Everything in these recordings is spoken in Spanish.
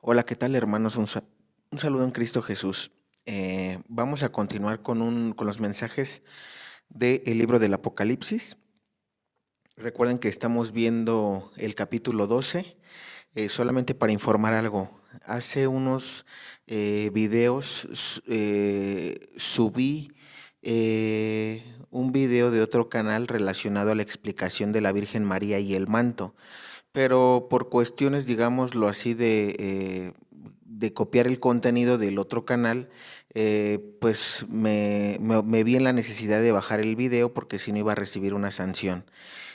Hola, ¿qué tal, hermanos? Un saludo en Cristo Jesús. Vamos a continuar con los mensajes del libro del Apocalipsis. Recuerden que estamos viendo el capítulo 12. Solamente para informar algo. Hace unos videos subí un video de otro canal relacionado a la explicación de la Virgen María y el manto, pero por cuestiones, digámoslo así, de copiar el contenido del otro canal, pues me vi en la necesidad de bajar el video porque si no iba a recibir una sanción.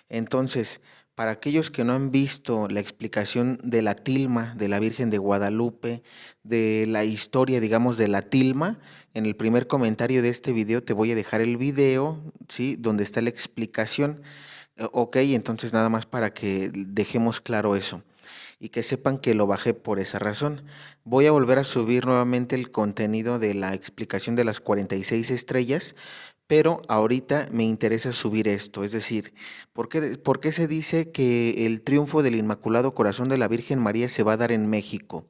Entonces, para aquellos que no han visto la explicación de la tilma de la Virgen de Guadalupe, de la historia, digamos, de la tilma, en el primer comentario de este video te voy a dejar el video, ¿sí? Donde está la explicación. Ok, entonces nada más para que dejemos claro eso y que sepan que lo bajé por esa razón. Voy a volver a subir nuevamente el contenido de la explicación de las 46 estrellas, pero ahorita me interesa subir esto, es decir, por qué se dice que el triunfo del Inmaculado Corazón de la Virgen María se va a dar en México?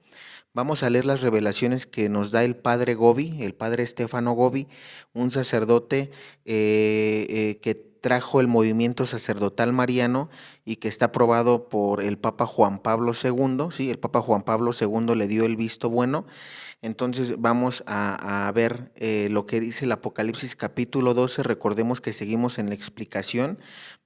Vamos a leer las revelaciones que nos da el padre Gobi, el padre Estefano Gobi, un sacerdote que trajo el movimiento sacerdotal mariano y que está aprobado por el Papa Juan Pablo II, ¿sí? El Papa Juan Pablo II le dio el visto bueno. Entonces vamos a ver lo que dice el Apocalipsis capítulo 12. Recordemos que seguimos en la explicación.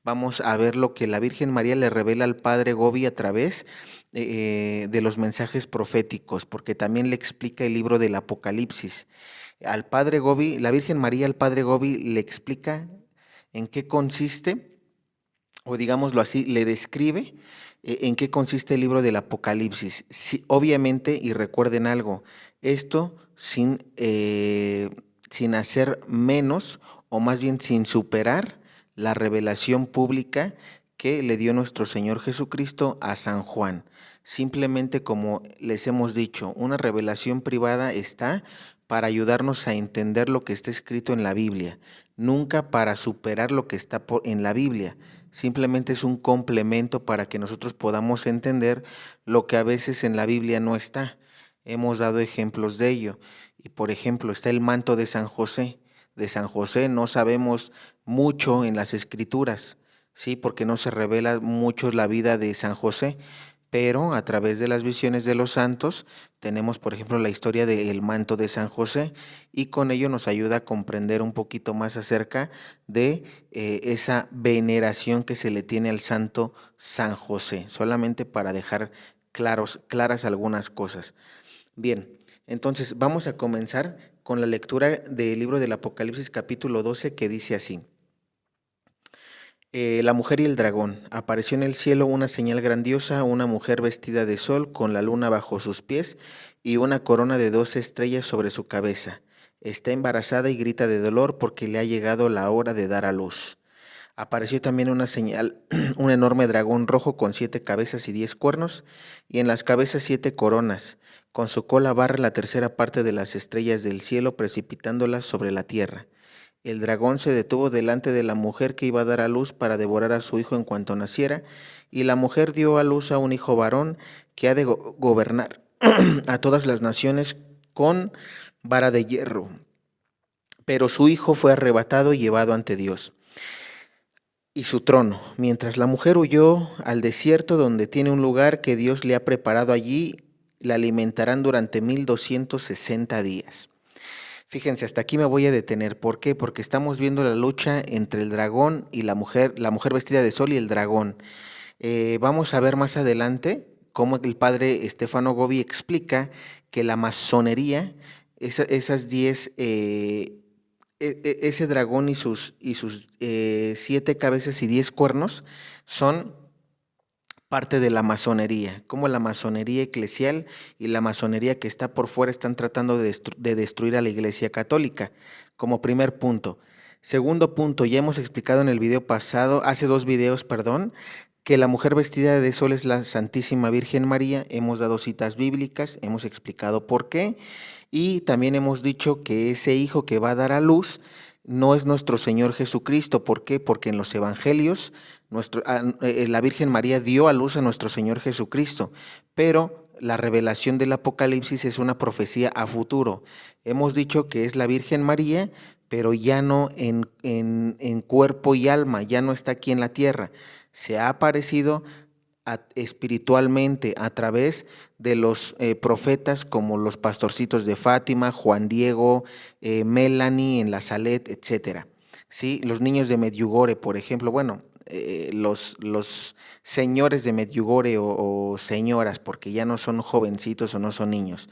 Vamos a ver lo que la Virgen María le revela al Padre Gobi a través de los mensajes proféticos, porque también le explica el libro del Apocalipsis. Al Padre Gobi, la Virgen María al Padre Gobi le explica en qué consiste, o digámoslo así, le describe en qué consiste el libro del Apocalipsis. Sí, obviamente, y recuerden algo, esto sin hacer menos, o más bien sin superar la revelación pública que le dio nuestro Señor Jesucristo a San Juan. Simplemente, como les hemos dicho, una revelación privada está para ayudarnos a entender lo que está escrito en la Biblia, nunca para superar lo que está en la Biblia. Simplemente es un complemento para que nosotros podamos entender lo que a veces en la Biblia no está. Hemos dado ejemplos de ello. Y por ejemplo, está el manto de San José. De San José no sabemos mucho en las escrituras, ¿sí? Porque no se revela mucho la vida de San José, pero a través de las visiones de los santos tenemos, por ejemplo, la historia del manto de San José, y con ello nos ayuda a comprender un poquito más acerca de esa veneración que se le tiene al santo San José, solamente para dejar claras algunas cosas. Bien, entonces vamos a comenzar con la lectura del libro del Apocalipsis capítulo 12, que dice así. La mujer y el dragón. Apareció en el cielo una señal grandiosa, una mujer vestida de sol, con la luna bajo sus pies y una corona de 12 estrellas sobre su cabeza. Está embarazada y grita de dolor porque le ha llegado la hora de dar a luz. Apareció también una señal, un enorme dragón rojo con 7 cabezas y 10 cuernos, y en las cabezas 7 coronas. Con su cola barre la tercera parte de las estrellas del cielo, precipitándolas sobre la tierra. El dragón se detuvo delante de la mujer que iba a dar a luz para devorar a su hijo en cuanto naciera, y la mujer dio a luz a un hijo varón que ha de gobernar a todas las naciones con vara de hierro. Pero su hijo fue arrebatado y llevado ante Dios y su trono, mientras la mujer huyó al desierto, donde tiene un lugar que Dios le ha preparado allí. La alimentarán durante 1260 días. Fíjense, hasta aquí me voy a detener. ¿Por qué? Porque estamos viendo la lucha entre el dragón y la mujer vestida de sol y el dragón. Vamos a ver más adelante cómo el padre Estefano Gobi explica que la masonería, esas 10, ese dragón y sus 7 cabezas y 10 cuernos son parte de la masonería, como la masonería eclesial y la masonería que está por fuera están tratando de destruir a la Iglesia Católica, como primer punto. Segundo punto, ya hemos explicado en el video pasado, hace 2 videos, perdón, que la mujer vestida de sol es la Santísima Virgen María. Hemos dado citas bíblicas, hemos explicado por qué, y también hemos dicho que ese hijo que va a dar a luz no es nuestro Señor Jesucristo. ¿Por qué? Porque en los evangelios la Virgen María dio a luz a nuestro Señor Jesucristo, pero la revelación del Apocalipsis es una profecía a futuro. Hemos dicho que es la Virgen María, pero ya no en cuerpo y alma, ya no está aquí en la tierra. Se ha aparecido espiritualmente a través de los profetas como los pastorcitos de Fátima, Juan Diego, Melanie en la Salet, etcétera. ¿Sí? Los niños de Medjugorje, por ejemplo, bueno, los señores de Medjugorje o señoras, porque ya no son jovencitos o no son niños,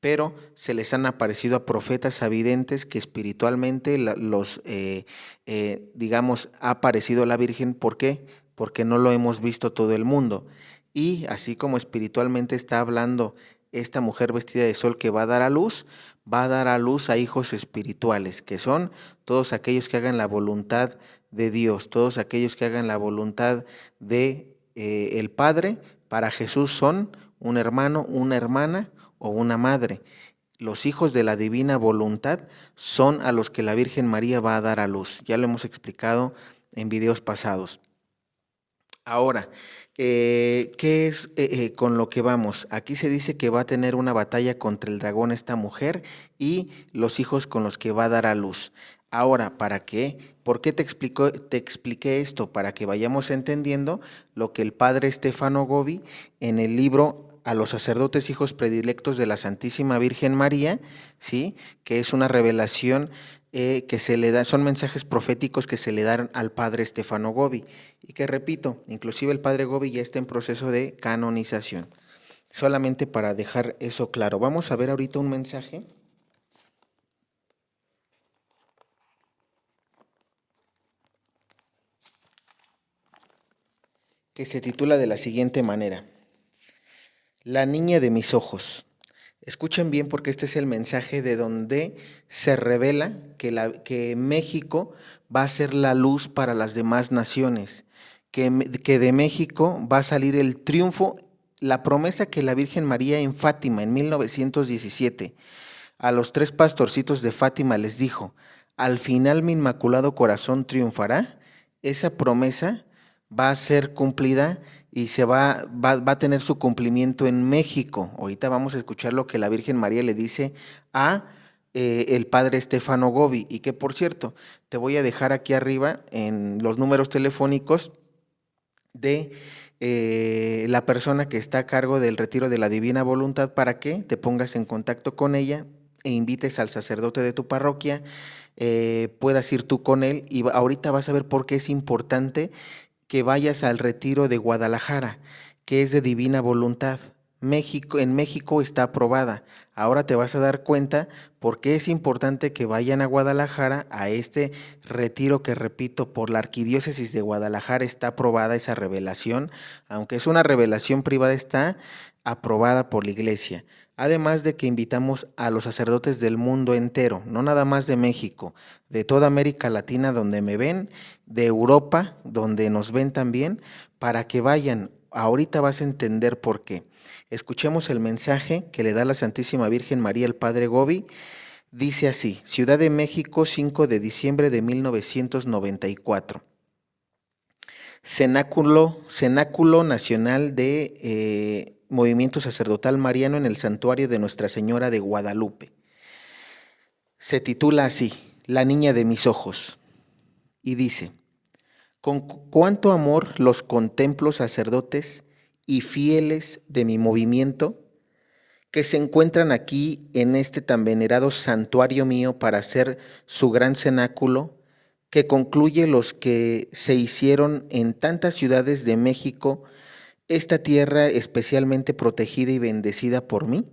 pero se les han aparecido a profetas avidentes que espiritualmente digamos, ha aparecido la Virgen. ¿Por qué? Porque no lo hemos visto todo el mundo. Y así como espiritualmente está hablando esta mujer vestida de sol que va a dar a luz, va a dar a luz a hijos espirituales, que son todos aquellos que hagan la voluntad de Dios, todos aquellos que hagan la voluntad de el Padre. Para Jesús son un hermano, una hermana o una madre. Los hijos de la divina voluntad son a los que la Virgen María va a dar a luz. Ya lo hemos explicado en videos pasados. Ahora, ¿qué es con lo que vamos? Aquí se dice que va a tener una batalla contra el dragón esta mujer y los hijos con los que va a dar a luz. Ahora, ¿para qué? ¿Por qué te expliqué esto? Para que vayamos entendiendo lo que el padre Stefano Gobi en el libro A los sacerdotes hijos predilectos de la Santísima Virgen María, ¿sí? Que es una revelación que se le da, son mensajes proféticos que se le dan al padre Stefano Gobi y que repito, inclusive el padre Gobi ya está en proceso de canonización. Solamente para dejar eso claro, vamos a ver ahorita un mensaje que se titula de la siguiente manera: La niña de mis ojos. Escuchen bien porque este es el mensaje de donde se revela que México va a ser la luz para las demás naciones, que de México va a salir el triunfo, la promesa que la Virgen María en Fátima en 1917 a los 3 pastorcitos de Fátima les dijo: al final mi inmaculado corazón triunfará. Esa promesa va a ser cumplida y va a tener su cumplimiento en México. Ahorita vamos a escuchar lo que la Virgen María le dice a el padre Stefano Gobi. Y que, por cierto, te voy a dejar aquí arriba en los números telefónicos de la persona que está a cargo del retiro de la Divina Voluntad para que te pongas en contacto con ella e invites al sacerdote de tu parroquia, puedas ir tú con él y ahorita vas a ver por qué es importante que vayas al retiro de Guadalajara, que es de Divina Voluntad. En México está aprobada. Ahora te vas a dar cuenta por qué es importante que vayan a Guadalajara a este retiro que, repito, por la Arquidiócesis de Guadalajara está aprobada esa revelación, aunque es una revelación privada, está aprobada por la Iglesia. Además de que invitamos a los sacerdotes del mundo entero, no nada más de México, de toda América Latina donde me ven, de Europa donde nos ven también, para que vayan. Ahorita vas a entender por qué. Escuchemos el mensaje que le da la Santísima Virgen María al Padre Gobi. Dice así: Ciudad de México, 5 de diciembre de 1994. Cenáculo Nacional de Movimiento Sacerdotal Mariano en el Santuario de Nuestra Señora de Guadalupe. Se titula así: La niña de mis ojos. Y dice: con cuánto amor los contemplo, sacerdotes y fieles de mi movimiento, que se encuentran aquí en este tan venerado santuario mío para hacer su gran cenáculo, que concluye los que se hicieron en tantas ciudades de México, esta tierra especialmente protegida y bendecida por mí.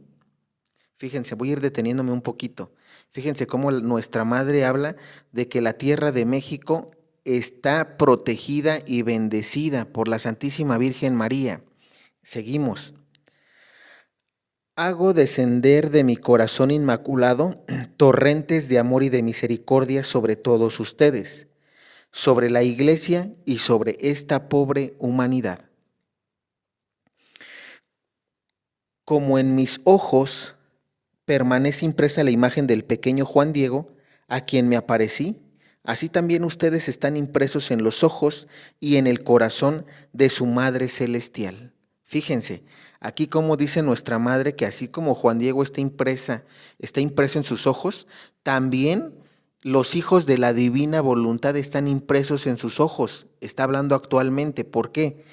Fíjense, voy a ir deteniéndome un poquito. Fíjense cómo nuestra madre habla de que la tierra de México está protegida y bendecida por la Santísima Virgen María. Seguimos. Hago descender de mi corazón inmaculado torrentes de amor y de misericordia sobre todos ustedes, sobre la Iglesia y sobre esta pobre humanidad. Como en mis ojos permanece impresa la imagen del pequeño Juan Diego, a quien me aparecí, así también ustedes están impresos en los ojos y en el corazón de su Madre Celestial. Fíjense, aquí como dice nuestra madre que así como Juan Diego está impreso en sus ojos, también los hijos de la divina voluntad están impresos en sus ojos. Está hablando actualmente. ¿Por qué?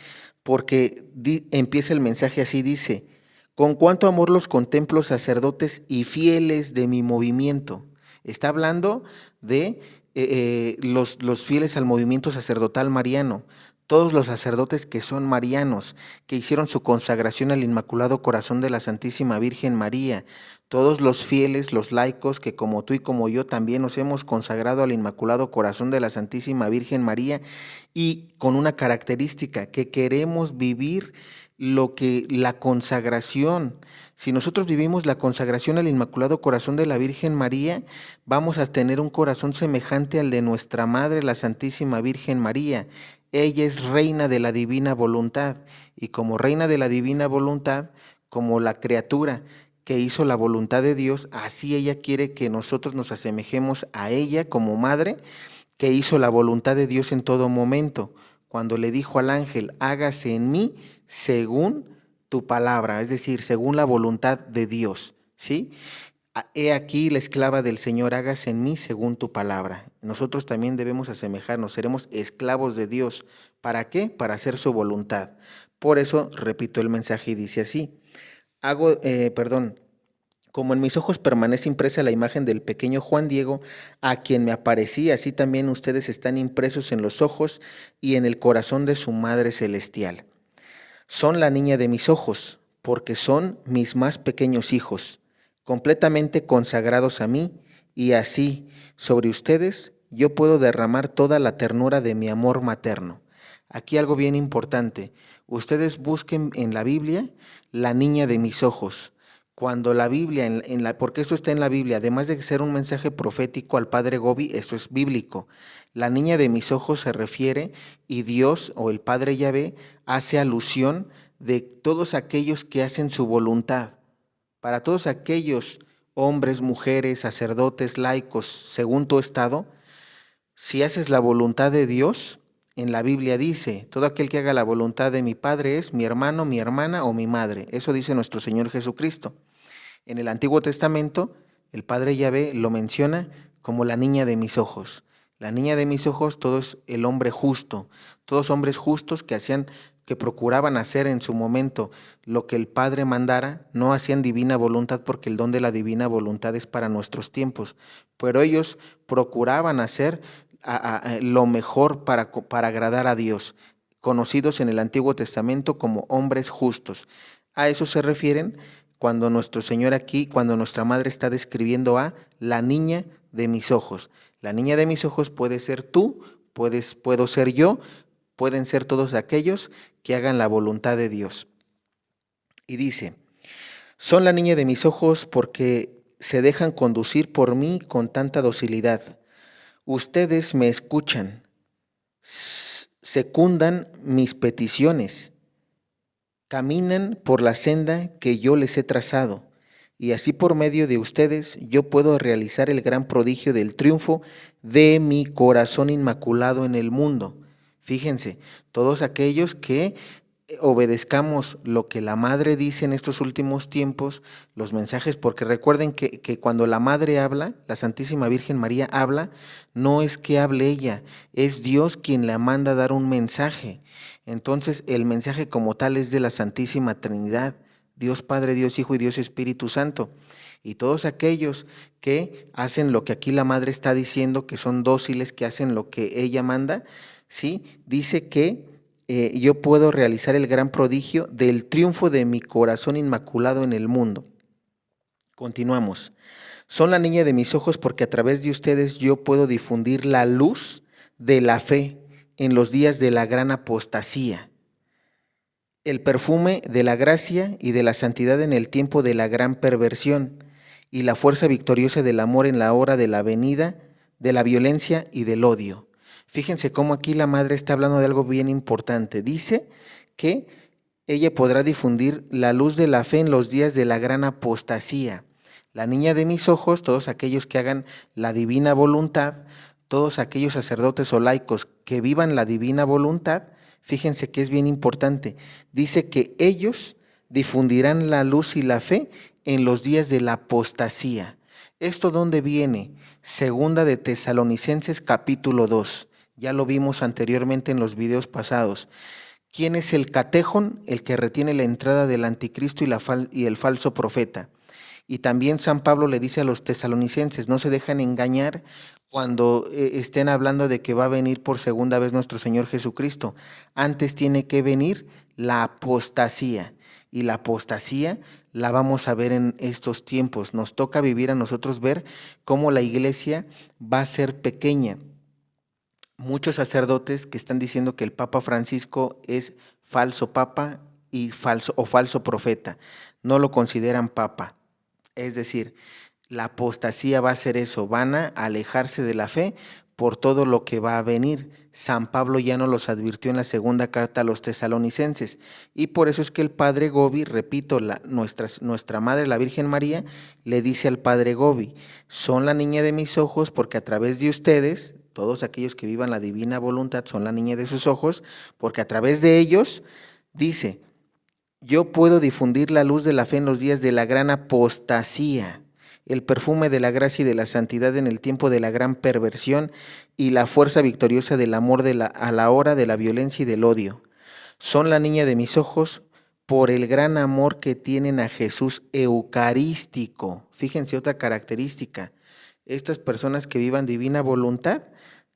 Porque empieza el mensaje así, dice, con cuánto amor los contemplo sacerdotes y fieles de mi movimiento. Está hablando de los fieles al movimiento sacerdotal mariano, todos los sacerdotes que son marianos, que hicieron su consagración al Inmaculado Corazón de la Santísima Virgen María, todos los fieles, los laicos que como tú y como yo también nos hemos consagrado al Inmaculado Corazón de la Santísima Virgen María, y con una característica, que queremos vivir lo que la consagración. Si nosotros vivimos la consagración al Inmaculado Corazón de la Virgen María, vamos a tener un corazón semejante al de nuestra Madre, la Santísima Virgen María. Ella es reina de la divina voluntad, y como reina de la divina voluntad, como la criatura que hizo la voluntad de Dios, así ella quiere que nosotros nos asemejemos a ella como madre, que hizo la voluntad de Dios en todo momento, cuando le dijo al ángel, hágase en mí según tu palabra, es decir, según la voluntad de Dios, ¿sí? He aquí la esclava del Señor, hágase en mí según tu palabra. Nosotros también debemos asemejarnos, seremos esclavos de Dios. ¿Para qué? Para hacer su voluntad. Por eso repito el mensaje y dice así, como en mis ojos permanece impresa la imagen del pequeño Juan Diego, a quien me aparecí, así también ustedes están impresos en los ojos y en el corazón de su Madre Celestial. Son la niña de mis ojos, porque son mis más pequeños hijos, completamente consagrados a mí, y así, sobre ustedes, yo puedo derramar toda la ternura de mi amor materno. Aquí algo bien importante. Ustedes busquen en la Biblia la niña de mis ojos. Cuando la Biblia, porque esto está en la Biblia, además de ser un mensaje profético al padre Gobi, esto es bíblico. La niña de mis ojos se refiere, y Dios o el Padre Yahvé hace alusión de todos aquellos que hacen su voluntad. Para todos aquellos hombres, mujeres, sacerdotes, laicos, según tu estado, si haces la voluntad de Dios, en la Biblia dice, todo aquel que haga la voluntad de mi Padre es mi hermano, mi hermana o mi madre. Eso dice nuestro Señor Jesucristo. En el Antiguo Testamento, el Padre Yahvé lo menciona como la niña de mis ojos. La niña de mis ojos, todo es el hombre justo, todos hombres justos que procuraban hacer en su momento lo que el Padre mandara, no hacían divina voluntad porque el don de la divina voluntad es para nuestros tiempos, pero ellos procuraban hacer lo mejor para agradar a Dios, conocidos en el Antiguo Testamento como hombres justos. A eso se refieren cuando nuestro Señor aquí, cuando nuestra madre está describiendo a la niña de mis ojos. La niña de mis ojos puede ser tú, puedo ser yo, pueden ser todos aquellos que hagan la voluntad de Dios. Y dice, son la niña de mis ojos porque se dejan conducir por mí con tanta docilidad. Ustedes me escuchan, secundan mis peticiones, caminan por la senda que yo les he trazado, y así por medio de ustedes yo puedo realizar el gran prodigio del triunfo de mi corazón inmaculado en el mundo. Fíjense, todos aquellos que obedezcamos lo que la Madre dice en estos últimos tiempos, los mensajes, porque recuerden que cuando la Madre habla, la Santísima Virgen María habla, no es que hable ella, es Dios quien la manda a dar un mensaje. Entonces el mensaje como tal es de la Santísima Trinidad, Dios Padre, Dios Hijo y Dios Espíritu Santo. Y todos aquellos que hacen lo que aquí la Madre está diciendo, que son dóciles, que hacen lo que ella manda, ¿sí? Dice que yo puedo realizar el gran prodigio del triunfo de mi corazón inmaculado en el mundo. Continuamos. Son la niña de mis ojos porque a través de ustedes yo puedo difundir la luz de la fe en los días de la gran apostasía, el perfume de la gracia y de la santidad en el tiempo de la gran perversión, y la fuerza victoriosa del amor en la hora de la venida de la violencia y del odio. Fíjense cómo aquí la Madre está hablando de algo bien importante. Dice que ella podrá difundir la luz de la fe en los días de la gran apostasía. La niña de mis ojos, todos aquellos que hagan la divina voluntad, todos aquellos sacerdotes o laicos que vivan la divina voluntad, Fíjense que es bien importante. Dice que ellos difundirán la luz y la fe en los días de la apostasía. ¿Esto dónde viene? Segunda de Tesalonicenses capítulo 2. Ya lo vimos anteriormente en los videos pasados. ¿Quién es el catejón? El que retiene la entrada del anticristo y el falso profeta. Y también San Pablo le dice a los tesalonicenses, no se dejan engañar cuando estén hablando de que va a venir por segunda vez nuestro Señor Jesucristo. Antes tiene que venir la apostasía. Y la apostasía la vamos a ver en estos tiempos. Nos toca vivir a nosotros ver cómo la iglesia va a ser pequeña. Muchos sacerdotes que están diciendo que el Papa Francisco es falso papa y falso profeta. No lo consideran papa. Es decir, la apostasía va a ser eso, van a alejarse de la fe por todo lo que va a venir. San Pablo ya nos los advirtió en la segunda carta a los tesalonicenses y por eso es que el padre Gobi, repito, nuestra madre, la Virgen María, le dice al padre Gobi, son la niña de mis ojos porque a través de ustedes, todos aquellos que vivan la divina voluntad son la niña de sus ojos, porque a través de ellos, dice, yo puedo difundir la luz de la fe en los días de la gran apostasía, el perfume de la gracia y de la santidad en el tiempo de la gran perversión y la fuerza victoriosa del amor a la hora de la violencia y del odio. Son la niña de mis ojos por el gran amor que tienen a Jesús eucarístico. Fíjense otra característica. Estas personas que vivan divina voluntad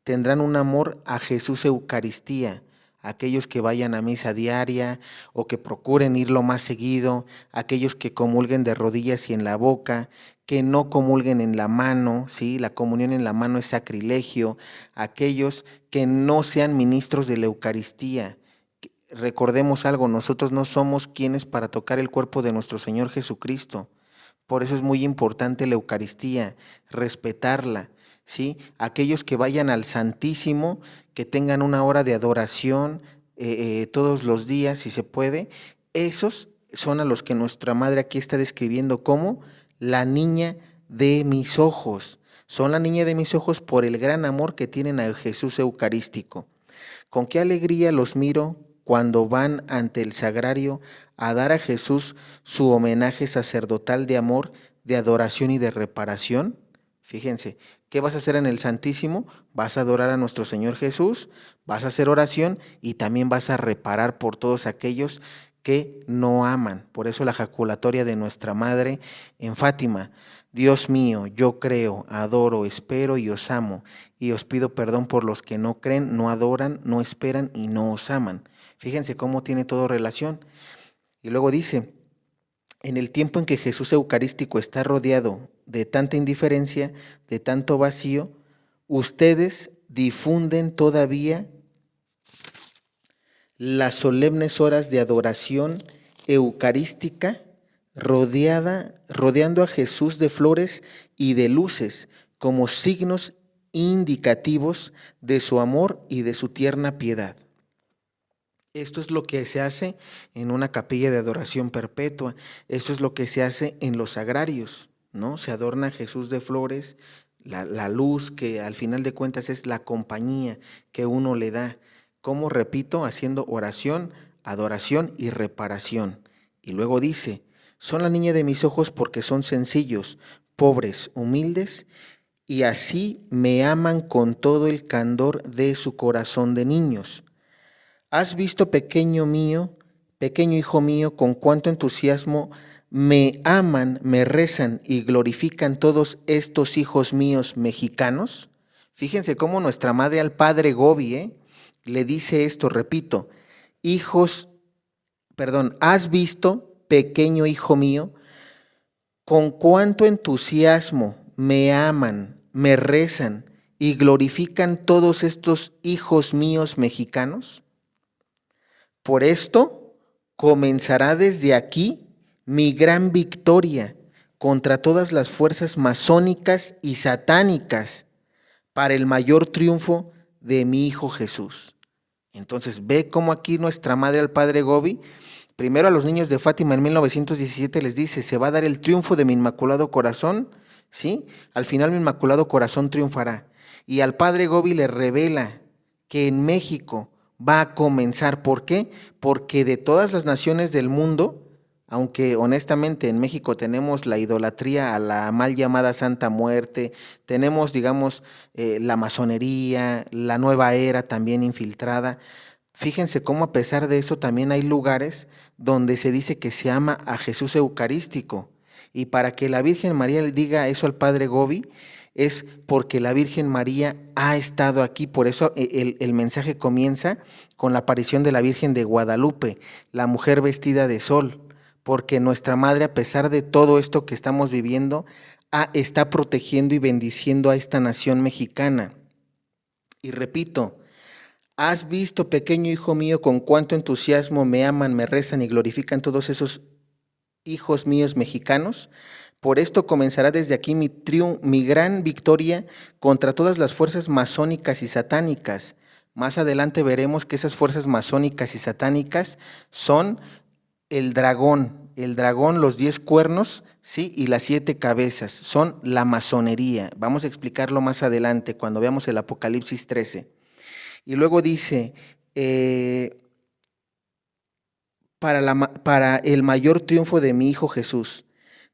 tendrán un amor a Jesús Eucaristía. Aquellos que vayan a misa diaria o que procuren irlo más seguido, aquellos que comulguen de rodillas y en la boca, que no comulguen en la mano, ¿sí? La comunión en la mano es sacrilegio, aquellos que no sean ministros de la Eucaristía. Recordemos algo, nosotros no somos quienes para tocar el cuerpo de nuestro Señor Jesucristo. Por eso es muy importante la Eucaristía, respetarla. ¿Sí? Aquellos que vayan al Santísimo, que tengan una hora de adoración todos los días, si se puede, esos son a los que nuestra madre aquí está describiendo como la niña de mis ojos. Son la niña de mis ojos por el gran amor que tienen a Jesús Eucarístico. Con qué alegría los miro cuando van ante el sagrario a dar a Jesús su homenaje sacerdotal de amor, de adoración y de reparación. Fíjense, ¿qué vas a hacer en el Santísimo? Vas a adorar a nuestro Señor Jesús, vas a hacer oración y también vas a reparar por todos aquellos que no aman. Por eso la jaculatoria de nuestra Madre en Fátima. Dios mío, yo creo, adoro, espero y os amo, y os pido perdón por los que no creen, no adoran, no esperan y no os aman. Fíjense cómo tiene todo relación. Y luego dice, en el tiempo en que Jesús Eucarístico está rodeado de tanta indiferencia, de tanto vacío, ustedes difunden todavía las solemnes horas de adoración eucarística rodeando a Jesús de flores y de luces como signos indicativos de su amor y de su tierna piedad. Esto es lo que se hace en una capilla de adoración perpetua, esto es lo que se hace en los sagrarios, ¿no? Se adorna a Jesús de flores, la luz que al final de cuentas es la compañía que uno le da, como repito, haciendo oración, adoración y reparación. Y luego dice, son la niña de mis ojos porque son sencillos, pobres, humildes, y así me aman con todo el candor de su corazón de niños. ¿Has visto, pequeño hijo mío, con cuánto entusiasmo me aman, me rezan y glorifican todos estos hijos míos mexicanos? Fíjense cómo nuestra madre al padre Gobi le dice esto, repito, ¿has visto, pequeño hijo mío, con cuánto entusiasmo me aman, me rezan y glorifican todos estos hijos míos mexicanos? Por esto comenzará desde aquí mi gran victoria contra todas las fuerzas masónicas y satánicas para el mayor triunfo de mi Hijo Jesús. Entonces ve cómo aquí nuestra madre al padre Gobi, primero a los niños de Fátima en 1917 les dice, se va a dar el triunfo de mi Inmaculado Corazón, ¿sí? Al final mi Inmaculado Corazón triunfará. Y al padre Gobi le revela que en México va a comenzar. ¿Por qué? Porque de todas las naciones del mundo, aunque honestamente en México tenemos la idolatría a la mal llamada Santa Muerte, tenemos, digamos, la masonería, la nueva era también infiltrada. Fíjense cómo a pesar de eso también hay lugares donde se dice que se ama a Jesús Eucarístico. Y para que la Virgen María le diga eso al Padre Gobi, es porque la Virgen María ha estado aquí. Por eso el mensaje comienza con la aparición de la Virgen de Guadalupe, la mujer vestida de sol, porque nuestra Madre, a pesar de todo esto que estamos viviendo, está protegiendo y bendiciendo a esta nación mexicana. Y repito, ¿has visto, pequeño hijo mío, con cuánto entusiasmo me aman, me rezan y glorifican todos esos hijos míos mexicanos? Por esto comenzará desde aquí mi gran victoria contra todas las fuerzas masónicas y satánicas. Más adelante veremos que esas fuerzas masónicas y satánicas son el dragón, los 10 cuernos, ¿sí? Y las 7 cabezas, son la masonería. Vamos a explicarlo más adelante cuando veamos el Apocalipsis 13. Y luego dice, para el mayor triunfo de mi Hijo Jesús,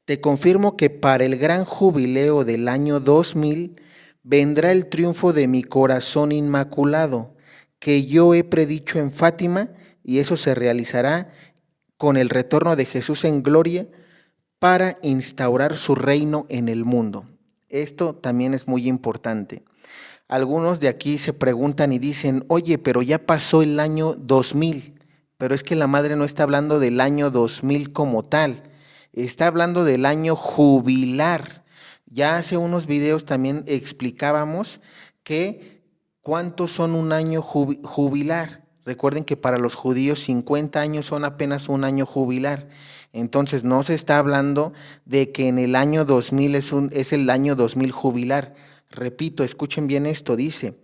te confirmo que para el gran jubileo del año 2000 vendrá el triunfo de mi corazón inmaculado, que yo he predicho en Fátima, y eso se realizará con el retorno de Jesús en gloria para instaurar su reino en el mundo. Esto también es muy importante. Algunos de aquí se preguntan y dicen, oye, pero ya pasó el año 2000, pero es que la madre no está hablando del año 2000 como tal, está hablando del año jubilar. Ya hace unos videos también explicábamos que cuántos son un año jubilar. Recuerden que para los judíos 50 años son apenas un año jubilar. Entonces no se está hablando de que en el año 2000 es el año 2000 jubilar. Repito, escuchen bien esto, dice,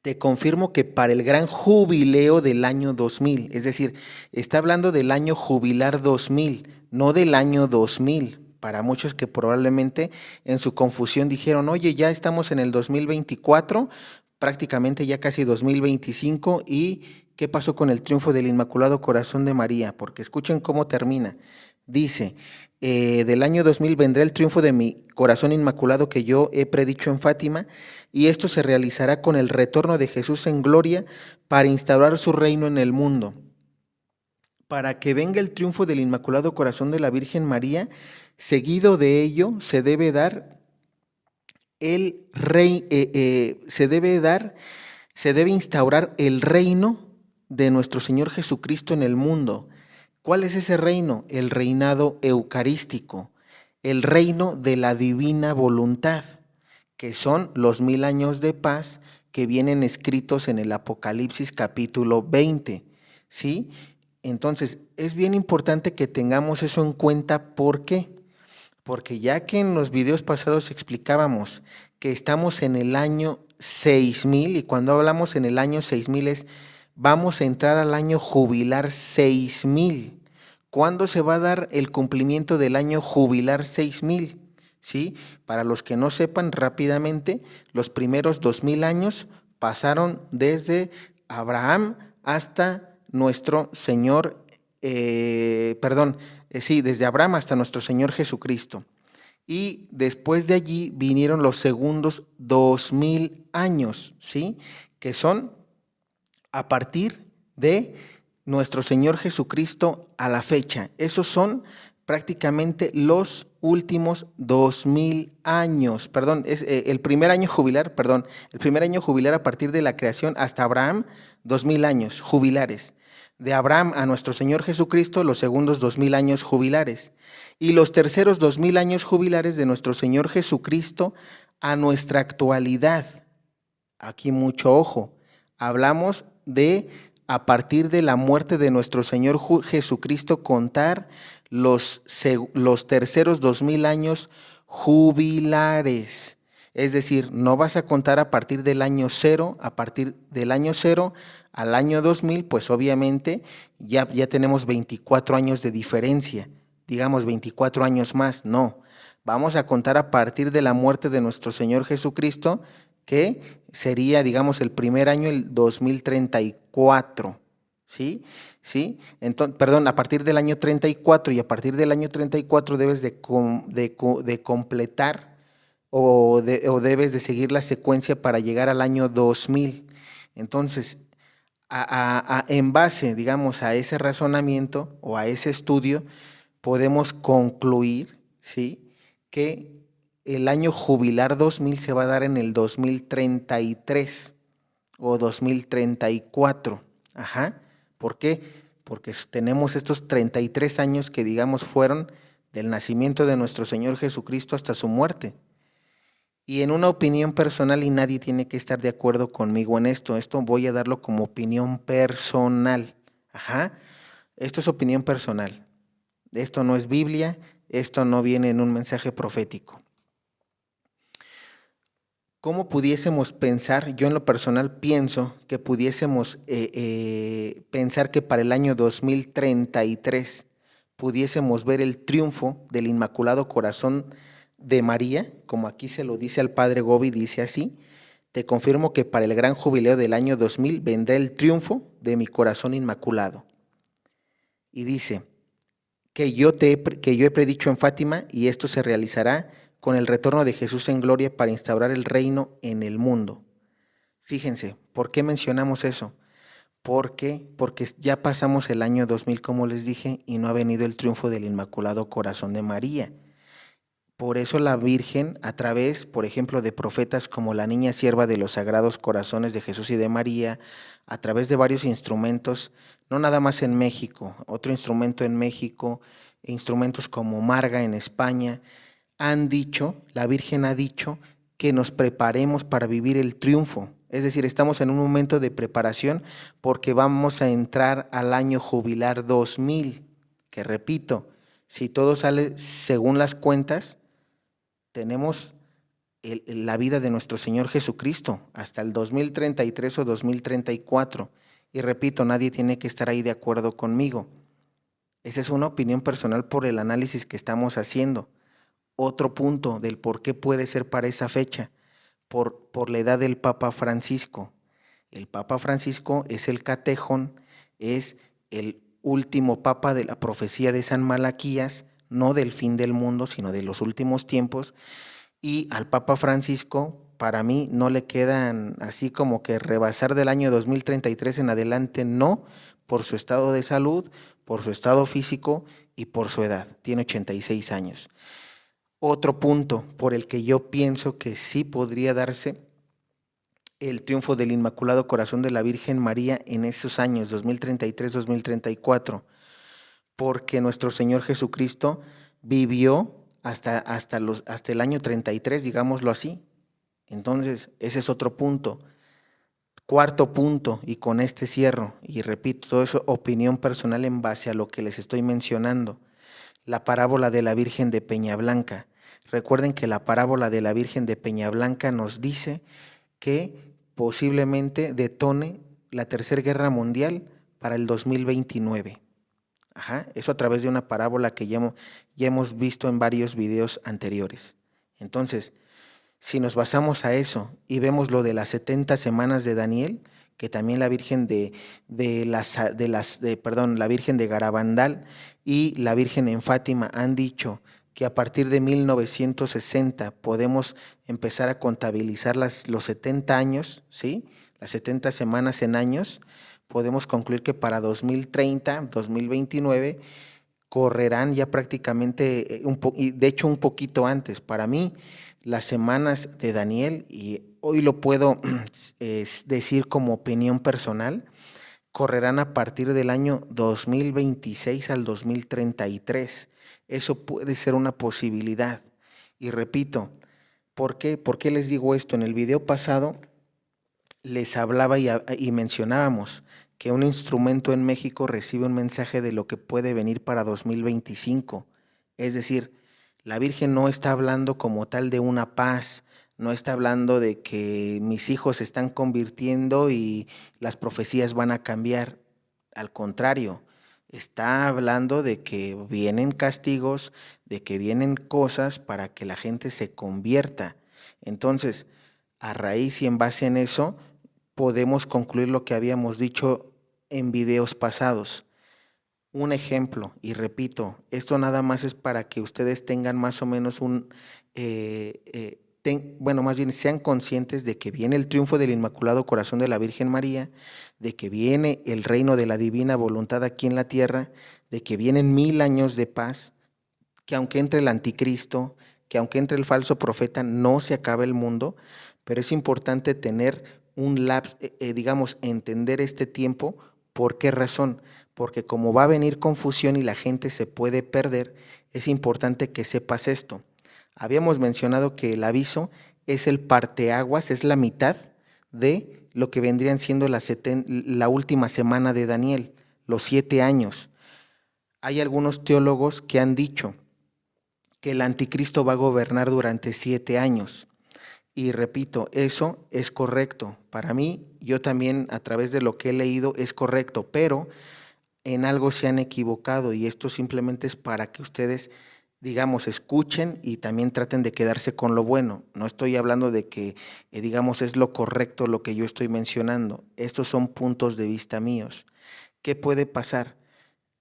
te confirmo que para el gran jubileo del año 2000, es decir, está hablando del año jubilar 2000, no del año 2000. Para muchos que probablemente en su confusión dijeron, oye, ya estamos en el 2024, prácticamente ya casi 2025, ¿y qué pasó con el triunfo del Inmaculado Corazón de María? Porque escuchen cómo termina. Dice, del año 2000 vendrá el triunfo de mi corazón inmaculado que yo he predicho en Fátima, y esto se realizará con el retorno de Jesús en gloria para instaurar su reino en el mundo. Para que venga el triunfo del Inmaculado Corazón de la Virgen María, seguido de ello se debe dar el rey, se debe instaurar el reino de nuestro Señor Jesucristo en el mundo. ¿Cuál es ese reino? El reinado eucarístico, el reino de la divina voluntad, que son los 1000 años de paz que vienen escritos en el Apocalipsis capítulo 20, ¿sí? Entonces, es bien importante que tengamos eso en cuenta. ¿Por qué? Porque ya que en los videos pasados explicábamos que estamos en el año 6000, y cuando hablamos en el año 6000 es, vamos a entrar al año jubilar 6000. ¿Cuándo se va a dar el cumplimiento del año jubilar 6000? ¿Sí? Para los que no sepan rápidamente, los primeros 2000 años pasaron desde Abraham hasta nuestro Señor, desde Abraham hasta nuestro Señor Jesucristo. Y después de allí vinieron los segundos 2000 años, ¿sí? Que son a partir de nuestro Señor Jesucristo a la fecha. Esos son prácticamente los últimos 2000 años. Perdón, es el primer año jubilar a partir de la creación hasta Abraham, 2000 años jubilares. De Abraham a nuestro Señor Jesucristo, los segundos 2000 años jubilares. Y los terceros 2000 años jubilares de nuestro Señor Jesucristo a nuestra actualidad. Aquí mucho ojo. Hablamos de a partir de la muerte de nuestro Señor Jesucristo contar los terceros 2000 años jubilares. Es decir, no vas a contar a partir del año 0, a partir del año 0 al año 2000, pues obviamente ya tenemos 24 años de diferencia, digamos 24 años más, no. Vamos a contar a partir de la muerte de nuestro Señor Jesucristo, que sería, digamos, el primer año, el 2034, ¿sí? ¿Sí? Entonces, perdón, a partir del año 34 y a partir del año 34 debes de completar o debes de seguir la secuencia para llegar al año 2000. Entonces, en base, digamos, a ese razonamiento o a ese estudio, podemos concluir, ¿sí?, que el año jubilar 2000 se va a dar en el 2033 o 2034. Ajá. ¿Por qué? Porque tenemos estos 33 años que, digamos, fueron del nacimiento de nuestro Señor Jesucristo hasta su muerte. Y en una opinión personal, y nadie tiene que estar de acuerdo conmigo en esto voy a darlo como opinión personal. Ajá. Esto es opinión personal. Esto no es Biblia, esto no viene en un mensaje profético. ¿Cómo pudiésemos pensar? Yo en lo personal pienso que pudiésemos pensar que para el año 2033 pudiésemos ver el triunfo del Inmaculado Corazón de María, como aquí se lo dice al Padre Gobi, dice así: te confirmo que para el gran jubileo del año 2000 vendrá el triunfo de mi corazón inmaculado. Y dice que yo he predicho en Fátima, y esto se realizará con el retorno de Jesús en gloria para instaurar el reino en el mundo. Fíjense, ¿por qué mencionamos eso? Porque ya pasamos el año 2000, como les dije, y no ha venido el triunfo del Inmaculado Corazón de María. Por eso la Virgen, a través, por ejemplo, de profetas como la Niña Sierva de los Sagrados Corazones de Jesús y de María, a través de varios instrumentos, no nada más en México, otro instrumento en México, instrumentos como Marga en España, han dicho, la Virgen ha dicho, que nos preparemos para vivir el triunfo. Es decir, estamos en un momento de preparación porque vamos a entrar al año jubilar 2000, que repito, si todo sale según las cuentas, tenemos la vida de nuestro Señor Jesucristo hasta el 2033 o 2034. Y repito, nadie tiene que estar ahí de acuerdo conmigo. Esa es una opinión personal por el análisis que estamos haciendo. Otro punto del por qué puede ser para esa fecha, por la edad del Papa Francisco. El Papa Francisco es el catejón, es el último papa de la profecía de San Malaquías, no del fin del mundo, sino de los últimos tiempos. Y al Papa Francisco, para mí, no le quedan así como que rebasar del año 2033 en adelante, no, por su estado de salud, por su estado físico y por su edad. Tiene 86 años. Otro punto por el que yo pienso que sí podría darse el triunfo del Inmaculado Corazón de la Virgen María en esos años 2033-2034, porque nuestro Señor Jesucristo vivió hasta el año 33, digámoslo así. Entonces, ese es otro punto. Cuarto punto, y con este cierro, y repito, todo eso opinión personal en base a lo que les estoy mencionando. La parábola de la Virgen de Peñablanca. Recuerden que la parábola de la Virgen de Peñablanca nos dice que posiblemente detone la Tercera Guerra Mundial para el 2029. Ajá, eso a través de una parábola que ya hemos visto en varios videos anteriores. Entonces, si nos basamos a eso y vemos lo de las 70 semanas de Daniel, que también la Virgen la Virgen de Garabandal y la Virgen en Fátima han dicho que a partir de 1960 podemos empezar a contabilizar los 70 años, ¿sí? Las 70 semanas en años, podemos concluir que para 2030, 2029, correrán ya prácticamente, y de hecho un poquito antes. Para mí, las semanas de Daniel, y hoy lo puedo decir como opinión personal, correrán a partir del año 2026 al 2033. Eso puede ser una posibilidad. Y repito, ¿por qué? ¿Por qué les digo esto? En el video pasado les hablaba y mencionábamos que un instrumento en México recibe un mensaje de lo que puede venir para 2025. Es decir, la Virgen no está hablando como tal de una paz, no está hablando de que mis hijos se están convirtiendo y las profecías van a cambiar. Al contrario, está hablando de que vienen castigos, de que vienen cosas para que la gente se convierta. Entonces, A raíz y en base en eso, podemos concluir lo que habíamos dicho en videos pasados. Un ejemplo, y repito, esto nada más es para que ustedes tengan más o menos bueno, más bien sean conscientes de que viene el triunfo del Inmaculado Corazón de la Virgen María, de que viene el reino de la divina voluntad aquí en la tierra, de que vienen 1000 años de paz, que aunque entre el anticristo, que aunque entre el falso profeta, no se acaba el mundo, pero es importante tener un lapso, digamos, entender este tiempo. ¿Por qué razón? Porque como va a venir confusión y la gente se puede perder, es importante que sepas esto. Habíamos mencionado que el aviso es el parteaguas, es la mitad de lo que vendrían siendo la última semana de Daniel, los 7 años. Hay algunos teólogos que han dicho que el anticristo va a gobernar durante 7 años. Y repito, eso es correcto. Para mí, yo también a través de lo que he leído es correcto, pero en algo se han equivocado y esto simplemente es para que ustedes, digamos, escuchen y también traten de quedarse con lo bueno. No estoy hablando de que, digamos, es lo correcto lo que yo estoy mencionando. Estos son puntos de vista míos. ¿Qué puede pasar?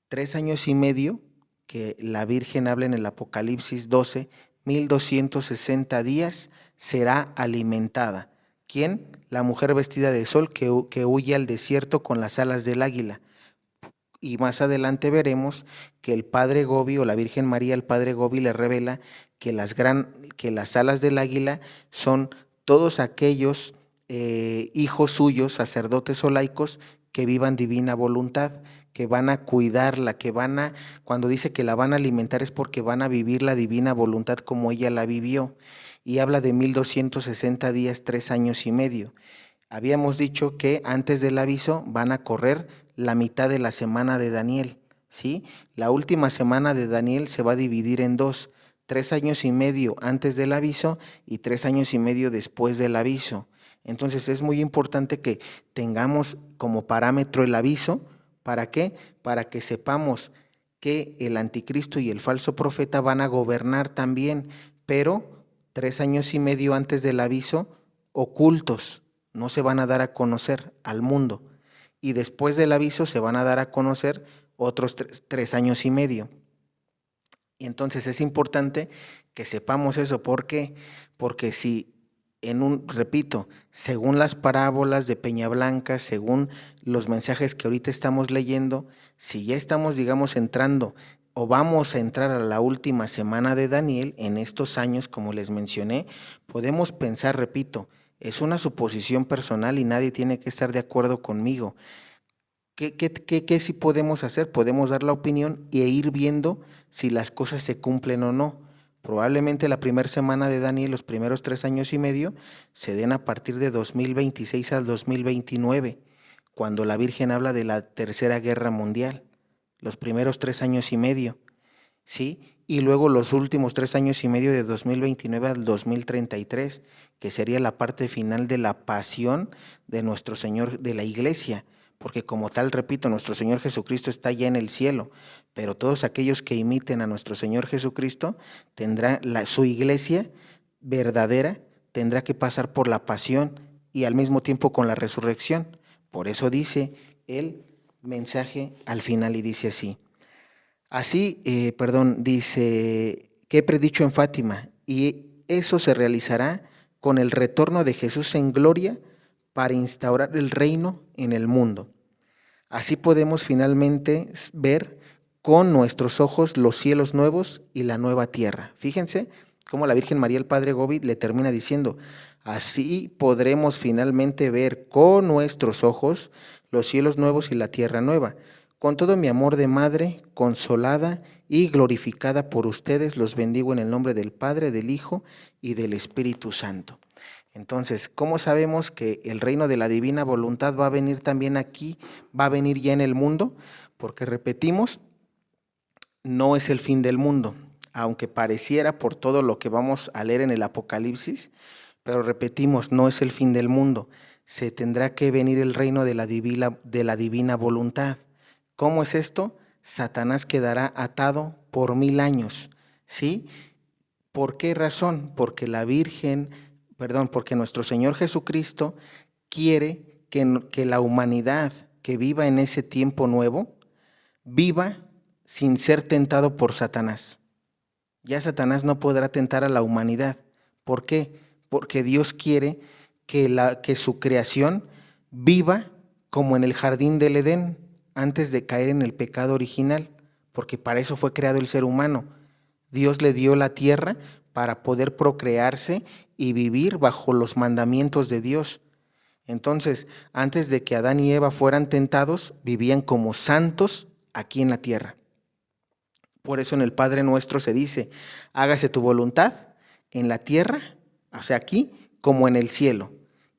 3 años y medio que la Virgen habla en el Apocalipsis 12, 1260 días será alimentada. ¿Quién? La mujer vestida de sol que huye al desierto con las alas del águila. Y más adelante veremos que el Padre Gobi o la Virgen María, el Padre Gobi le revela que las alas del águila son todos aquellos hijos suyos, sacerdotes o laicos, que vivan divina voluntad, que van a cuidarla, cuando dice que la van a alimentar es porque van a vivir la divina voluntad como ella la vivió. Y habla de 1260 días, 3 años y medio. Habíamos dicho que antes del aviso van a correr la mitad de la semana de Daniel, ¿sí? La última semana de Daniel se va a dividir en dos, 3 años y medio antes del aviso y 3 años y medio después del aviso. Entonces es muy importante que tengamos como parámetro el aviso. ¿Para qué? Para que sepamos que el anticristo y el falso profeta van a gobernar también, pero 3 años y medio antes del aviso, ocultos, no se van a dar a conocer al mundo. Y después del aviso se van a dar a conocer otros 3 años y medio. Y entonces es importante que sepamos eso. ¿Por qué? Porque si repito, según las parábolas de Peña Blanca, según los mensajes que ahorita estamos leyendo, si ya estamos, digamos, entrando o vamos a entrar a la última semana de Daniel en estos años, como les mencioné, podemos pensar, repito, es una suposición personal y nadie tiene que estar de acuerdo conmigo. ¿Qué sí podemos hacer? Podemos dar la opinión e ir viendo si las cosas se cumplen o no. Probablemente la primera semana de Daniel, los primeros 3 años y medio, se den a partir de 2026 al 2029, cuando la Virgen habla de la Tercera Guerra Mundial, los primeros 3 años y medio, ¿sí? Y luego los últimos 3 años y medio de 2029 al 2033, que sería la parte final de la pasión de nuestro Señor, de la Iglesia, porque como tal, repito, nuestro Señor Jesucristo está ya en el cielo, pero todos aquellos que imiten a nuestro Señor Jesucristo, su iglesia verdadera tendrá que pasar por la pasión y al mismo tiempo con la resurrección. Por eso dice el mensaje al final y dice así. Dice, que he predicho en Fátima, y eso se realizará con el retorno de Jesús en gloria para instaurar el reino en el mundo. Así podemos finalmente ver con nuestros ojos los cielos nuevos y la nueva tierra. Fíjense cómo la Virgen María, el Padre Gobi, le termina diciendo, así podremos finalmente ver con nuestros ojos los cielos nuevos y la tierra nueva. Con todo mi amor de madre, consolada y glorificada por ustedes, los bendigo en el nombre del Padre, del Hijo y del Espíritu Santo. Entonces, ¿cómo sabemos que el reino de la divina voluntad va a venir también aquí, va a venir ya en el mundo? Porque repetimos, no es el fin del mundo, aunque pareciera por todo lo que vamos a leer en el Apocalipsis, pero repetimos, no es el fin del mundo. Se tendrá que venir el reino de la divina voluntad. ¿Cómo es esto? Satanás quedará atado por 1000 años, ¿sí? ¿Por qué razón? Porque la Virgen porque nuestro Señor Jesucristo quiere que la humanidad que viva en ese tiempo nuevo, viva sin ser tentado por Satanás. Ya Satanás no podrá tentar a la humanidad. ¿Por qué? Porque Dios quiere que su creación viva como en el jardín del Edén, antes de caer en el pecado original, porque para eso fue creado el ser humano. Dios le dio la tierra para poder procrearse y vivir bajo los mandamientos de Dios. Entonces, antes de que Adán y Eva fueran tentados, vivían como santos aquí en la tierra. Por eso en el Padre Nuestro se dice, hágase tu voluntad en la tierra, o sea, aquí, como en el cielo.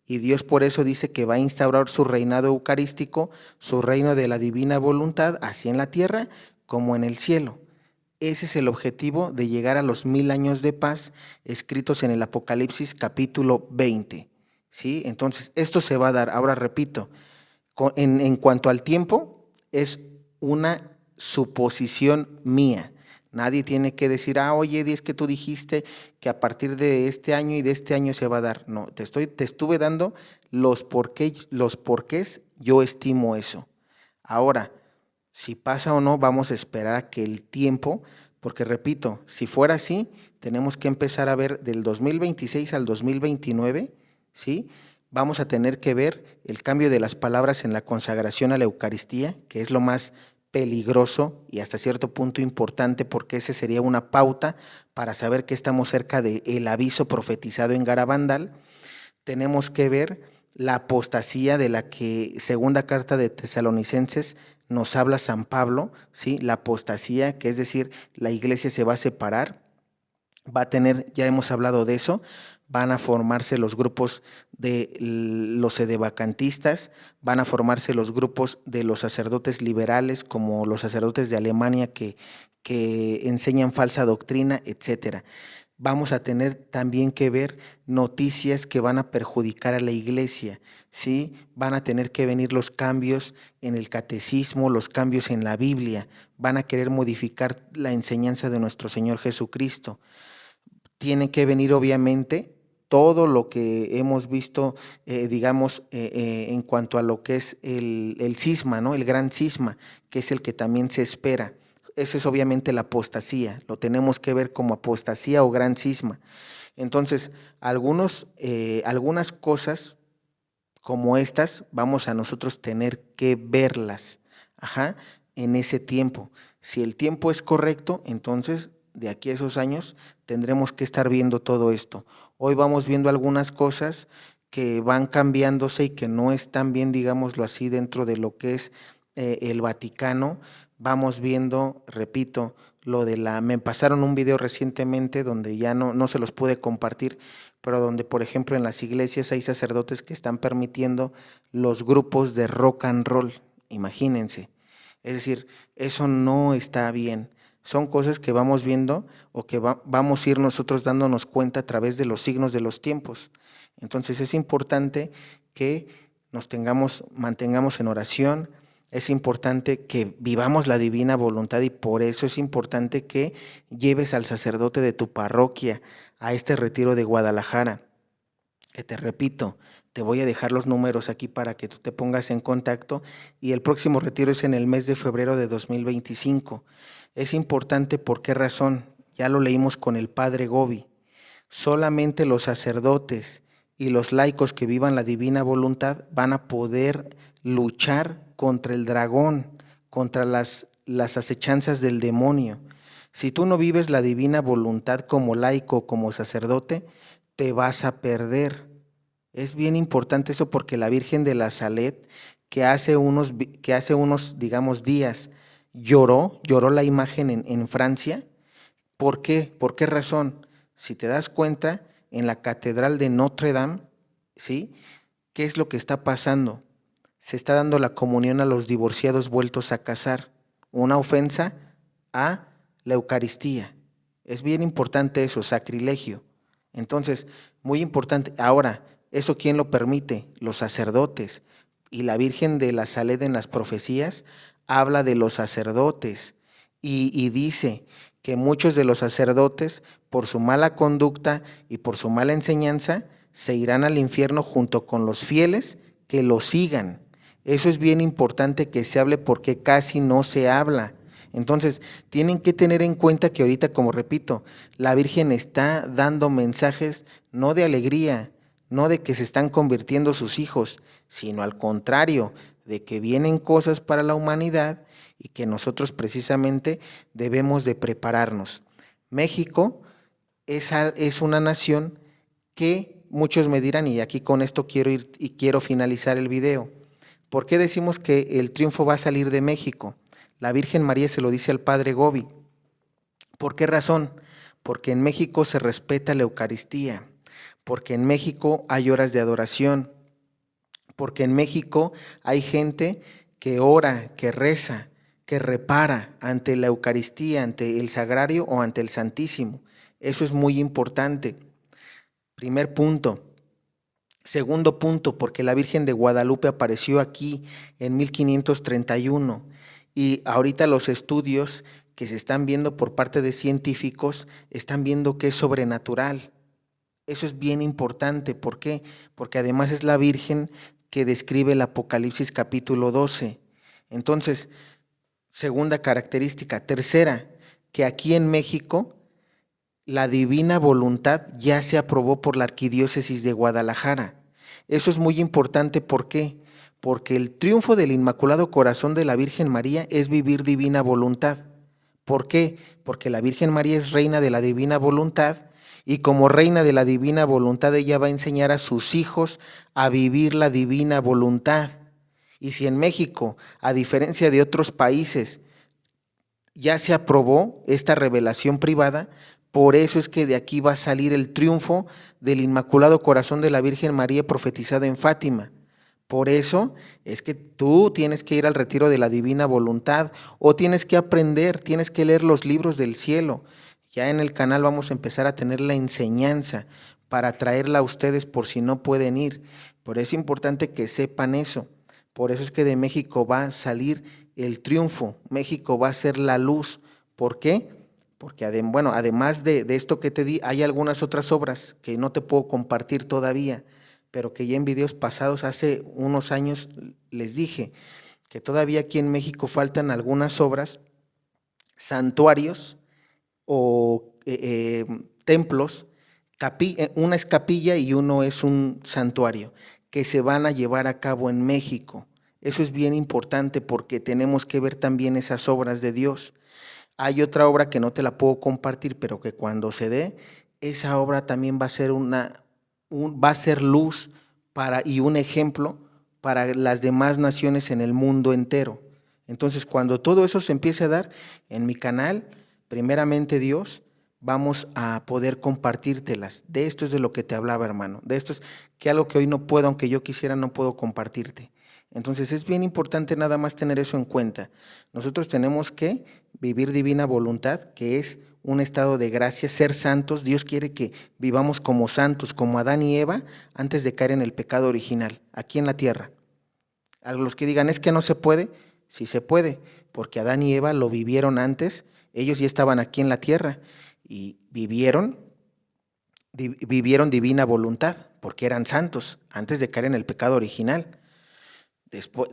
Y Dios por eso dice que va a instaurar su reinado eucarístico, su reino de la divina voluntad, así en la tierra como en el cielo. Ese es el objetivo de llegar a los 1000 años de paz escritos en el Apocalipsis capítulo 20. ¿Sí? Entonces, esto se va a dar, ahora repito, en cuanto al tiempo, es una suposición mía. Nadie tiene que decir, oye, es que tú dijiste que a partir de este año y de este año se va a dar. No, te estuve dando los porqués, yo estimo eso. Ahora, si pasa o no, vamos a esperar a que el tiempo, porque repito, si fuera así, tenemos que empezar a ver del 2026 al 2029, ¿sí? Vamos a tener que ver el cambio de las palabras en la consagración a la Eucaristía, que es lo más peligroso y hasta cierto punto importante, porque ese sería una pauta para saber que estamos cerca del aviso profetizado en Garabandal. Tenemos que ver la apostasía de la que segunda carta de Tesalonicenses nos habla San Pablo, ¿sí? La apostasía, que es decir, la iglesia se va a separar, va a tener, ya hemos hablado de eso, van a formarse los grupos de los sedevacantistas, van a formarse los grupos de los sacerdotes liberales, como los sacerdotes de Alemania que enseñan falsa doctrina, etcétera. Vamos a tener también que ver noticias que van a perjudicar a la iglesia, ¿sí? Van a tener que venir los cambios en el catecismo, los cambios en la Biblia, van a querer modificar la enseñanza de nuestro Señor Jesucristo. Tiene que venir obviamente todo lo que hemos visto, en cuanto a lo que es el cisma, ¿no? El gran cisma, que es el que también se espera. Eso es obviamente la apostasía, lo tenemos que ver como apostasía o gran cisma. Entonces, algunas cosas como estas vamos a nosotros tener que verlas, en ese tiempo. Si el tiempo es correcto, entonces de aquí a esos años tendremos que estar viendo todo esto. Hoy vamos viendo algunas cosas que van cambiándose y que no están bien, digámoslo así, dentro de lo que es el Vaticano. Vamos viendo, repito, me pasaron un video recientemente donde ya no se los pude compartir, pero donde, por ejemplo, en las iglesias hay sacerdotes que están permitiendo los grupos de rock and roll, imagínense. Es decir, eso no está bien. Son cosas que vamos viendo o que vamos a ir nosotros dándonos cuenta a través de los signos de los tiempos. Entonces es importante que mantengamos en oración, es importante que vivamos la divina voluntad y por eso es importante que lleves al sacerdote de tu parroquia a este retiro de Guadalajara, que te repito, te voy a dejar los números aquí para que tú te pongas en contacto y el próximo retiro es en el mes de febrero de 2025. Es importante, ¿por qué razón? Ya lo leímos con el padre Gobi. Solamente los sacerdotes y los laicos que vivan la divina voluntad van a poder luchar contra el dragón, contra las acechanzas del demonio. Si tú no vives la divina voluntad como laico, como sacerdote, te vas a perder. Es bien importante eso porque la Virgen de la Salet, que hace unos, digamos, días, lloró la imagen en Francia. ¿Por qué? ¿Por qué razón? Si te das cuenta, en la Catedral de Notre Dame, ¿sí? ¿Qué es lo que está pasando? Se está dando la comunión a los divorciados vueltos a casar, una ofensa a la Eucaristía. Es bien importante eso, sacrilegio. Entonces, muy importante. Ahora, ¿eso quién lo permite? Los sacerdotes. Y la Virgen de la Saled en las profecías habla de los sacerdotes y dice que muchos de los sacerdotes, por su mala conducta y por su mala enseñanza, se irán al infierno junto con los fieles que lo sigan. Eso es bien importante que se hable porque casi no se habla. Entonces, tienen que tener en cuenta que ahorita, como repito, la Virgen está dando mensajes no de alegría, no de que se están convirtiendo sus hijos, sino al contrario, de que vienen cosas para la humanidad y que nosotros precisamente debemos de prepararnos. México es una nación que muchos me dirán, y aquí con esto quiero ir y quiero finalizar el video. ¿Por qué decimos que el triunfo va a salir de México? La Virgen María se lo dice al Padre Gobi. ¿Por qué razón? Porque en México se respeta la Eucaristía, porque en México hay horas de adoración, porque en México hay gente que ora, que reza, que repara ante la Eucaristía, ante el Sagrario o ante el Santísimo. Eso es muy importante. Primer punto. Segundo punto, porque la Virgen de Guadalupe apareció aquí en 1531 y ahorita los estudios que se están viendo por parte de científicos están viendo que es sobrenatural. Eso es bien importante. ¿Por qué? Porque además es la Virgen que describe el Apocalipsis capítulo 12. Entonces, segunda característica. Tercera, que aquí en México la divina voluntad ya se aprobó por la Arquidiócesis de Guadalajara. Eso es muy importante. ¿Por qué? Porque el triunfo del Inmaculado Corazón de la Virgen María es vivir divina voluntad. ¿Por qué? Porque la Virgen María es reina de la divina voluntad y como reina de la divina voluntad ella va a enseñar a sus hijos a vivir la divina voluntad. Y si en México, a diferencia de otros países, ya se aprobó esta revelación privada, por eso es que de aquí va a salir el triunfo del Inmaculado Corazón de la Virgen María profetizada en Fátima. Por eso es que tú tienes que ir al retiro de la divina voluntad o tienes que aprender, tienes que leer los libros del cielo. Ya en el canal vamos a empezar a tener la enseñanza para traerla a ustedes por si no pueden ir. Por eso es importante que sepan eso. Por eso es que de México va a salir el triunfo. México va a ser la luz. ¿Por qué? Porque además de esto que te di, hay algunas otras obras que no te puedo compartir todavía, pero que ya en videos pasados, hace unos años, les dije que todavía aquí en México faltan algunas obras, santuarios o templos, una es capilla y uno es un santuario, que se van a llevar a cabo en México. Eso es bien importante porque tenemos que ver también esas obras de Dios. Hay otra obra que no te la puedo compartir, pero que cuando se dé, esa obra también va a ser va a ser luz y un ejemplo para las demás naciones en el mundo entero. Entonces, cuando todo eso se empiece a dar en mi canal, primeramente Dios, vamos a poder compartírtelas. De esto es de lo que te hablaba, hermano. De esto es que algo que hoy no puedo, aunque yo quisiera, no puedo compartirte. Entonces es bien importante nada más tener eso en cuenta. Nosotros tenemos que vivir divina voluntad, que es un estado de gracia, ser santos. Dios quiere que vivamos como santos, como Adán y Eva, antes de caer en el pecado original, aquí en la tierra. A los que digan, es que no se puede, sí se puede, porque Adán y Eva lo vivieron antes, ellos ya estaban aquí en la tierra y vivieron divina voluntad, porque eran santos, antes de caer en el pecado original. Después,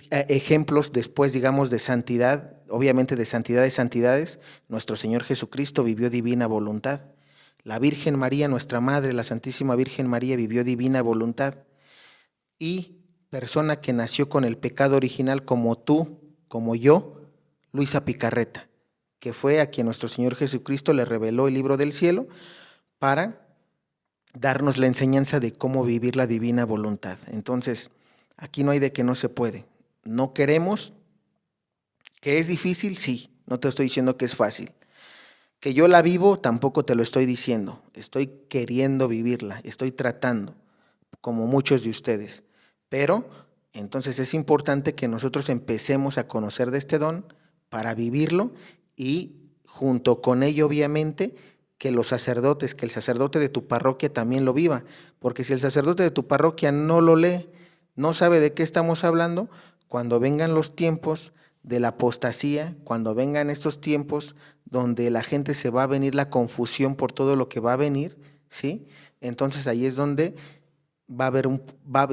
ejemplos después, digamos, de santidad, obviamente de santidades, nuestro Señor Jesucristo vivió divina voluntad. La Virgen María, nuestra Madre, la Santísima Virgen María, vivió divina voluntad. Y persona que nació con el pecado original como tú, como yo, Luisa Picarreta, que fue a quien nuestro Señor Jesucristo le reveló el libro del cielo para darnos la enseñanza de cómo vivir la divina voluntad. Entonces, aquí no hay de que no se puede. No queremos. ¿Que es difícil? Sí. No te estoy diciendo que es fácil. Que yo la vivo, tampoco te lo estoy diciendo. Estoy queriendo vivirla, estoy tratando, como muchos de ustedes. Pero entonces es importante que nosotros empecemos a conocer de este don para vivirlo y junto con ello, obviamente, que los sacerdotes, que el sacerdote de tu parroquia también lo viva. Porque si el sacerdote de tu parroquia no lo lee, no sabe de qué estamos hablando, cuando vengan los tiempos de la apostasía, cuando vengan estos tiempos donde la gente se va a venir la confusión por todo lo que va a venir, ¿sí? Entonces ahí es donde va a haber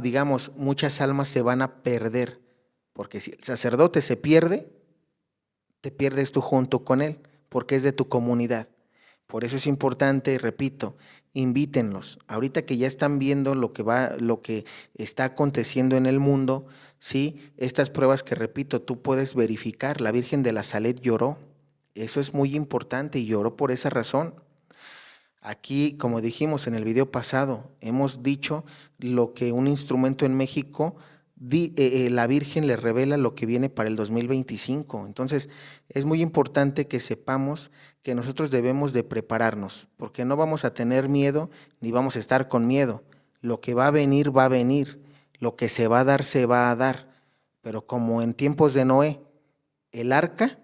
digamos, muchas almas se van a perder, porque si el sacerdote se pierde, te pierdes tú junto con él, porque es de tu comunidad. Por eso es importante, y repito, invítenlos. Ahorita que ya están viendo lo que está aconteciendo en el mundo, sí, estas pruebas que repito, tú puedes verificar. La Virgen de la Salet lloró. Eso es muy importante y lloró por esa razón. Aquí, como dijimos en el video pasado, hemos dicho lo que un instrumento en México, la Virgen le revela lo que viene para el 2025. Entonces, es muy importante que sepamos que nosotros debemos de prepararnos, porque no vamos a tener miedo ni vamos a estar con miedo. Lo que va a venir, va a venir. Lo que se va a dar, se va a dar. Pero como en tiempos de Noé, el arca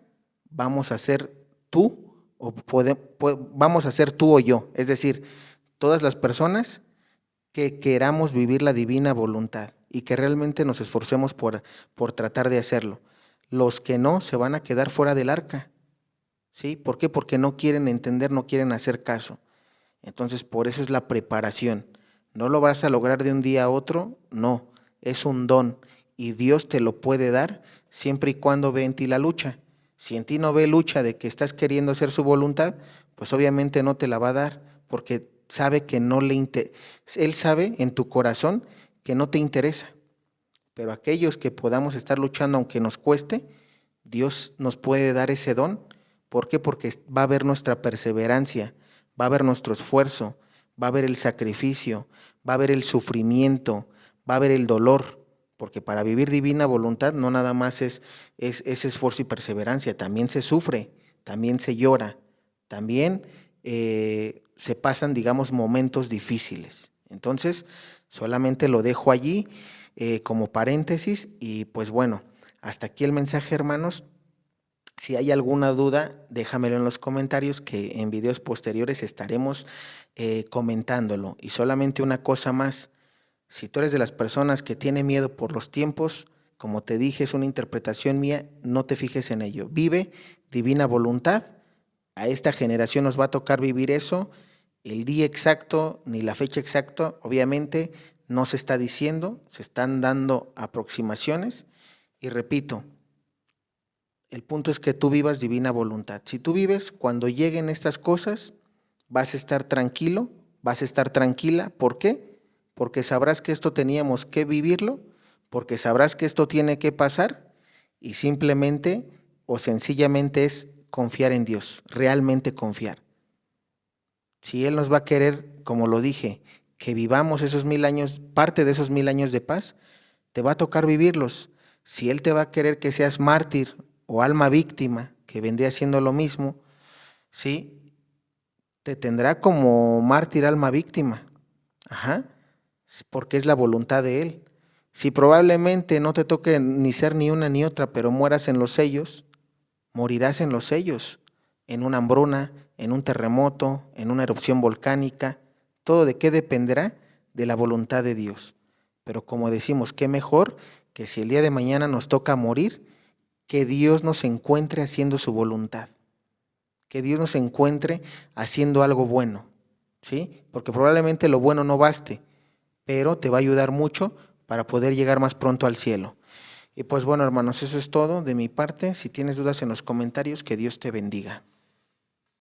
vamos a ser tú vamos a ser tú o yo, es decir, todas las personas que queramos vivir la divina voluntad y que realmente nos esforcemos por tratar de hacerlo. Los que no se van a quedar fuera del arca, ¿sí? ¿Por qué? Porque no quieren entender, no quieren hacer caso. Entonces, por eso es la preparación. No lo vas a lograr de un día a otro, no, es un don y Dios te lo puede dar siempre y cuando ve en ti la lucha. Si en ti no ve lucha de que estás queriendo hacer su voluntad, pues obviamente no te la va a dar, porque sabe que no le él sabe en tu corazón que no te interesa. Pero aquellos que podamos estar luchando aunque nos cueste, Dios nos puede dar ese don. ¿Por qué? Porque va a ver nuestra perseverancia, va a ver nuestro esfuerzo, va a ver el sacrificio, va a ver el sufrimiento, va a ver el dolor, porque para vivir divina voluntad no nada más es esfuerzo y perseverancia, también se sufre, también se llora, también se pasan, digamos, momentos difíciles. Entonces, solamente lo dejo allí como paréntesis y pues bueno, hasta aquí el mensaje, hermanos. Si hay alguna duda, déjamelo en los comentarios, que en videos posteriores estaremos comentándolo. Y solamente una cosa más, si tú eres de las personas que tiene miedo por los tiempos, como te dije, es una interpretación mía, no te fijes en ello. Vive divina voluntad. A esta generación nos va a tocar vivir eso. El día exacto ni la fecha exacta, obviamente, no se está diciendo, se están dando aproximaciones. Y repito, el punto es que tú vivas divina voluntad. Si tú vives, cuando lleguen estas cosas, vas a estar tranquilo, vas a estar tranquila. ¿Por qué? Porque sabrás que esto teníamos que vivirlo, porque sabrás que esto tiene que pasar y simplemente o sencillamente es confiar en Dios, realmente confiar. Si Él nos va a querer, como lo dije, que vivamos esos 1000 años, parte de esos 1000 años de paz, te va a tocar vivirlos. Si Él te va a querer que seas mártir o alma víctima, que vendría siendo lo mismo, ¿sí? Te tendrá como mártir, alma víctima. Ajá, porque es la voluntad de Él. Si probablemente no te toque ni ser ni una ni otra, pero mueras en los sellos, morirás en los sellos, en una hambruna, en un terremoto, en una erupción volcánica. ¿Todo de qué dependerá? De la voluntad de Dios. Pero como decimos, qué mejor que si el día de mañana nos toca morir, que Dios nos encuentre haciendo su voluntad, que Dios nos encuentre haciendo algo bueno, ¿sí? Porque probablemente lo bueno no baste, pero te va a ayudar mucho para poder llegar más pronto al cielo. Y pues bueno, hermanos, eso es todo de mi parte. Si tienes dudas en los comentarios, que Dios te bendiga.